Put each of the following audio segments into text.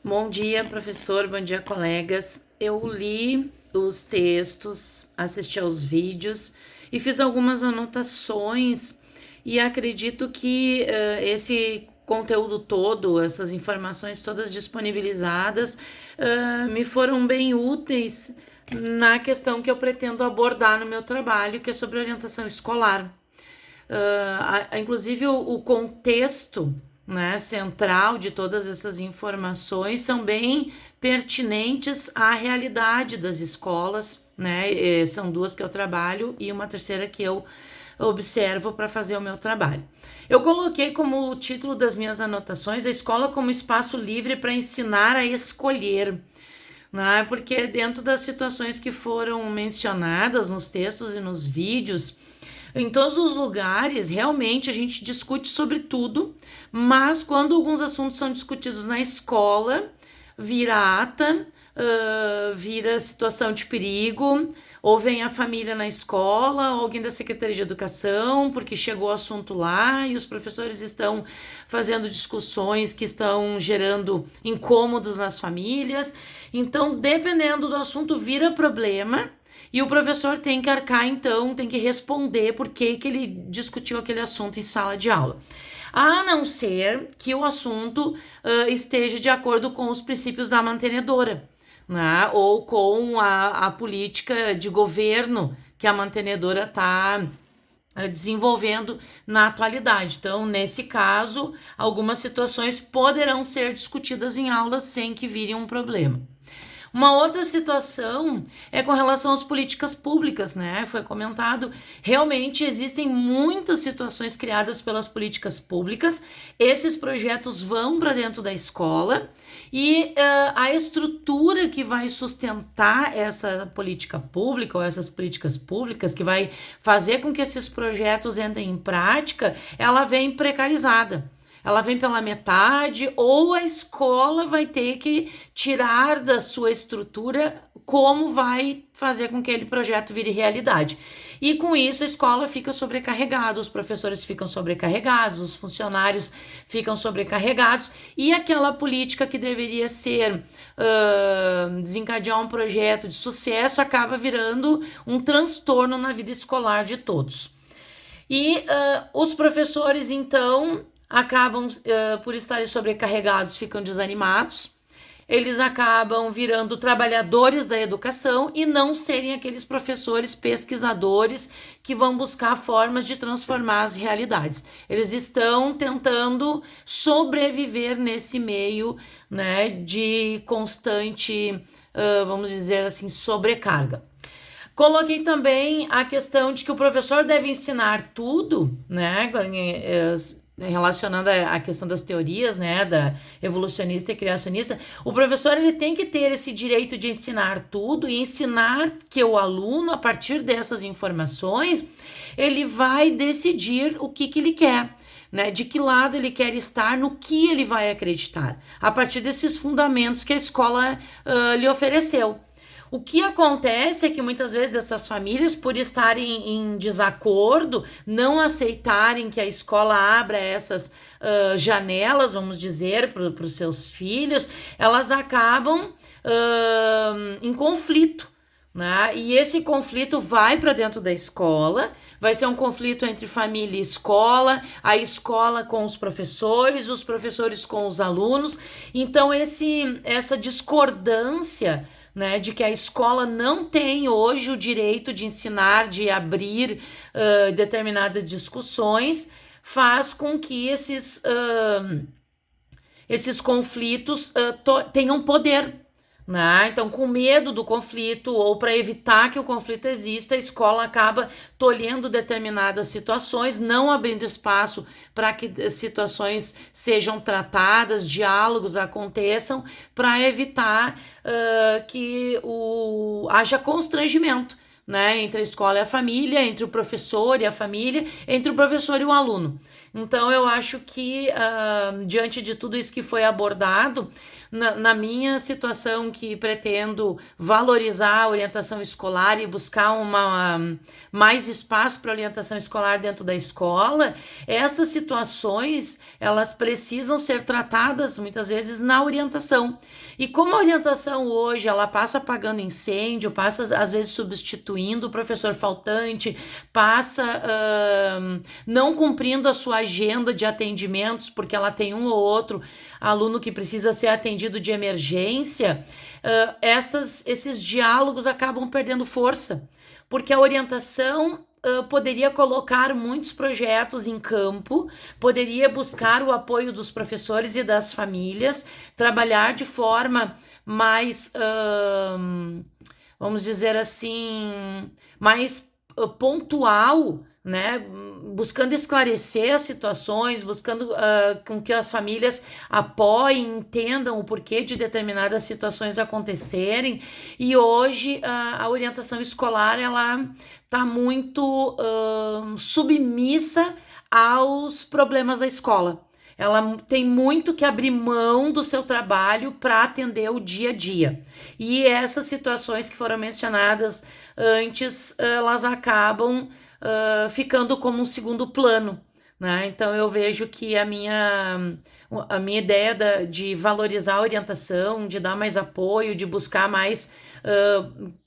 Bom dia, professor. Bom dia, colegas. Eu li os textos, assisti aos vídeos e fiz algumas anotações e acredito que esse conteúdo todo, essas informações todas disponibilizadas, me foram bem úteis na questão que eu pretendo abordar no meu trabalho, que é sobre orientação escolar. Inclusive o contexto, né, central de todas essas informações são bem pertinentes à realidade das escolas, né? São duas que eu trabalho e uma terceira que eu observo para fazer o meu trabalho. Eu coloquei como título das minhas anotações a escola como espaço livre para ensinar a escolher, né? Porque dentro das situações que foram mencionadas nos textos e nos vídeos, em todos os lugares, realmente a gente discute sobre tudo, mas quando alguns assuntos são discutidos na escola, vira ata, vira situação de perigo, ou vem a família na escola, ou alguém da Secretaria de Educação, porque chegou o assunto lá e os professores estão fazendo discussões que estão gerando incômodos nas famílias. Então, dependendo do assunto, vira problema. E o professor tem que arcar, então, tem que responder por que ele discutiu aquele assunto em sala de aula. A não ser que o assunto esteja de acordo com os princípios da mantenedora, né? Ou com a política de governo que a mantenedora está desenvolvendo na atualidade. Então, nesse caso, algumas situações poderão ser discutidas em aula sem que vire um problema. Uma outra situação é com relação às políticas públicas, né? Foi comentado, realmente existem muitas situações criadas pelas políticas públicas, esses projetos vão para dentro da escola e a estrutura que vai sustentar essa política pública ou essas políticas públicas, que vai fazer com que esses projetos entrem em prática, ela vem precarizada. Ela vem pela metade, ou a escola vai ter que tirar da sua estrutura como vai fazer com que aquele projeto vire realidade. E com isso a escola fica sobrecarregada, os professores ficam sobrecarregados, os funcionários ficam sobrecarregados, e aquela política que deveria ser desencadear um projeto de sucesso acaba virando um transtorno na vida escolar de todos. E os professores, então, acabam, por estarem sobrecarregados, ficam desanimados, eles acabam virando trabalhadores da educação e não serem aqueles professores pesquisadores que vão buscar formas de transformar as realidades. Eles estão tentando sobreviver nesse meio, né, de constante, vamos dizer assim, sobrecarga. Coloquei também a questão de que o professor deve ensinar tudo, né? Relacionando a questão das teorias, né, da evolucionista e criacionista, o professor ele tem que ter esse direito de ensinar tudo e ensinar que o aluno, a partir dessas informações, ele vai decidir o que ele quer. Né, de que lado ele quer estar, no que ele vai acreditar, a partir desses fundamentos que a escola lhe ofereceu. O que acontece é que muitas vezes essas famílias, por estarem em desacordo, não aceitarem que a escola abra essas janelas, vamos dizer, para os seus filhos, elas acabam em conflito. Né? E esse conflito vai para dentro da escola, vai ser um conflito entre família e escola, a escola com os professores com os alunos. Então, essa discordância, né, de que a escola não tem hoje o direito de ensinar, de abrir determinadas discussões, faz com que esses conflitos tenham poder. Né? Então, com medo do conflito ou para evitar que o conflito exista, a escola acaba tolhendo determinadas situações, não abrindo espaço para que situações sejam tratadas, diálogos aconteçam, para evitar que haja constrangimento. né, entre a escola e a família, entre o professor e a família, entre o professor e o aluno. Então, eu acho que, diante de tudo isso que foi abordado, na minha situação que pretendo valorizar a orientação escolar e buscar mais espaço para orientação escolar dentro da escola, estas situações, elas precisam ser tratadas muitas vezes na orientação. E como a orientação hoje, ela passa apagando incêndio, passa às vezes substituindo o professor faltante, passa não cumprindo a sua agenda de atendimentos, porque ela tem um ou outro aluno que precisa ser atendido de emergência, esses diálogos acabam perdendo força, porque a orientação poderia colocar muitos projetos em campo, poderia buscar o apoio dos professores e das famílias, trabalhar de forma mais, vamos dizer assim, mais pontual, né? Buscando esclarecer as situações, buscando com que as famílias apoiem, entendam o porquê de determinadas situações acontecerem. E hoje a orientação escolar ela está muito submissa aos problemas da escola. Ela tem muito que abrir mão do seu trabalho para atender o dia a dia. E essas situações que foram mencionadas antes, elas acabam ficando como um segundo plano, né? Então eu vejo que a minha ideia de valorizar a orientação, de dar mais apoio, de buscar mais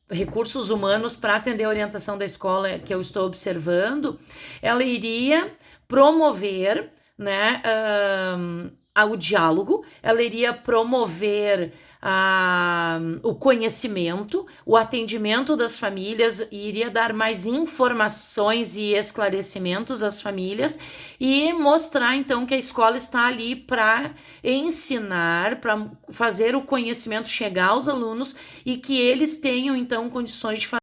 recursos humanos para atender a orientação da escola que eu estou observando, ela iria promover, né, o diálogo, ela iria promover o conhecimento, o atendimento das famílias, e iria dar mais informações e esclarecimentos às famílias e mostrar então que a escola está ali para ensinar, para fazer o conhecimento chegar aos alunos e que eles tenham então condições de